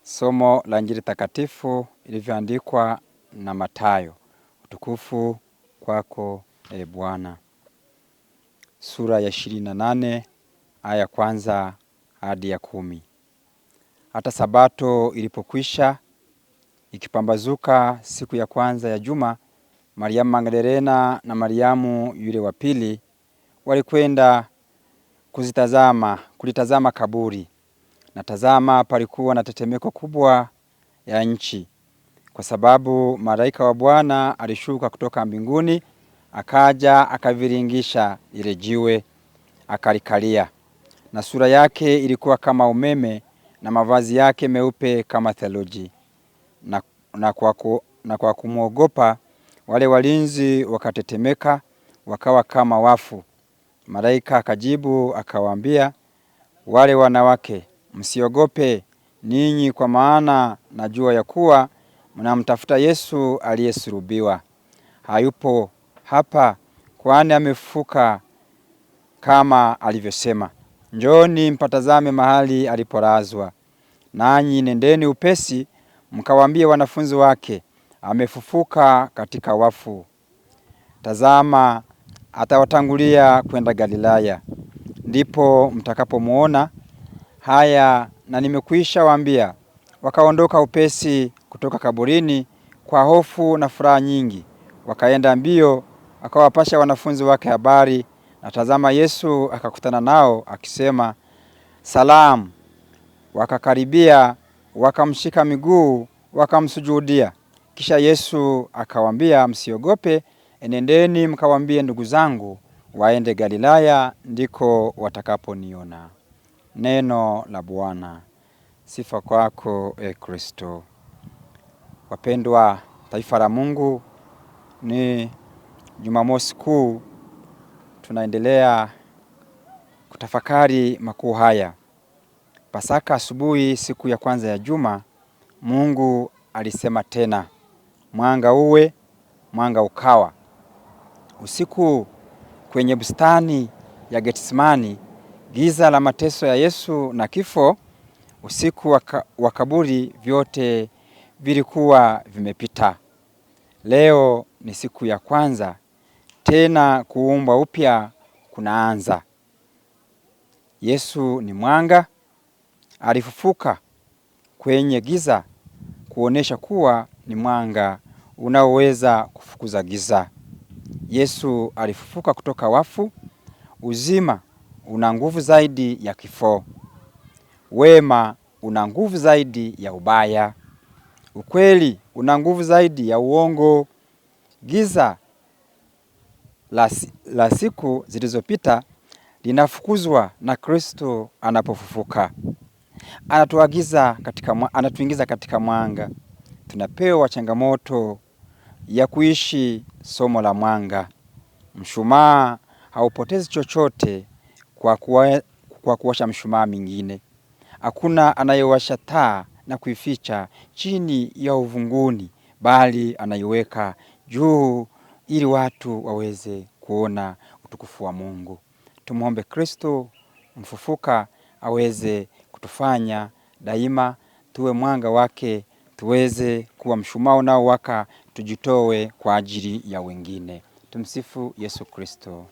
Somo la Injili takatifu ilivyoandikwa na Mathayo. Utukufu kwako e Bwana. Sura ya 28 aya kwanza hadi ya 10. Hata Sabato ilipokwisha, ikipambazuka siku ya kwanza ya juma, Mariamu Magdalena na Mariamu yule wa pili walikwenda kulitazama kaburi. Na tazama, palikuwa na tetemeko kubwa ya nchi, kwa sababu malaika wa Bwana alishuka kutoka mbinguni, akaja akaviringisha ile jiwe, akalikalia. Na sura yake ilikuwa kama umeme, na mavazi yake meupe kama theluji. Na kwa kumwogopa, wale walinzi wakatetemeka, wakawa kama wafu. Malaika akajibu akawaambia wale wanawake, msiogope ninyi, kwa maana najua ya kuwa mnamtafuta Yesu aliyesulubiwa. Hayupo hapa, kwani amefufuka kama alivyosema. Njoni mpatazame mahali alipolazwa. Nanyi nendeni upesi mkawaambie wanafunzi wake, amefufuka katika wafu. Tazama, atawatangulia kwenda Galilaya, ndipo mtakapomuona. Haya, na nimekwisha waambia. Wakaondoka upesi kutoka kaburini kwa hofu na furaha nyingi, wakaenda mbio, akawapasha wanafunzi wake habari. Na tazama, Yesu akakutana nao akisema, salamu. Wakakaribia, wakamshika miguu, wakamsujudia. Kisha Yesu akawaambia, msiogope, enendeni mkawaambie ndugu zangu waende Galilaya, ndiko watakaponiona. Neno la Bwana. Sifa kwako e Kristo. Wapendwa taifa la Mungu, ni Jumamosi Kuu, tunaendelea kutafakari makuu haya. Pasaka asubuhi, siku ya kwanza ya juma, Mungu alisema tena, mwanga uwe, mwanga ukawa. Usiku kwenye bustani ya Getsemani, giza la mateso ya Yesu na kifo, usiku wa kaburi, vyote vilikuwa vimepita. Leo ni siku ya kwanza, tena kuumbwa upya kunaanza. Yesu ni mwanga, alifufuka kwenye giza kuonesha kuwa ni mwanga unaoweza kufukuza giza. Yesu alifufuka kutoka wafu. Uzima una nguvu zaidi ya kifo. Wema una nguvu zaidi ya ubaya. Ukweli una nguvu zaidi ya uongo. Giza la siku zilizopita linafukuzwa na Kristo anapofufuka. Anatuingiza katika mwanga. Tunapewa changamoto ya kuishi somo la mwanga. Mshumaa haupotezi chochote kwa kuwasha mshumaa mingine. Hakuna anayewasha taa na kuificha chini ya uvunguni, bali anaiweka juu ili watu waweze kuona utukufu wa Mungu. Tumuombe Kristo mfufuka aweze kutufanya daima tuwe mwanga wake, tuweze kuwa mshumaa unaowaka, tujitoe kwa ajili ya wengine. Tumsifu Yesu Kristo.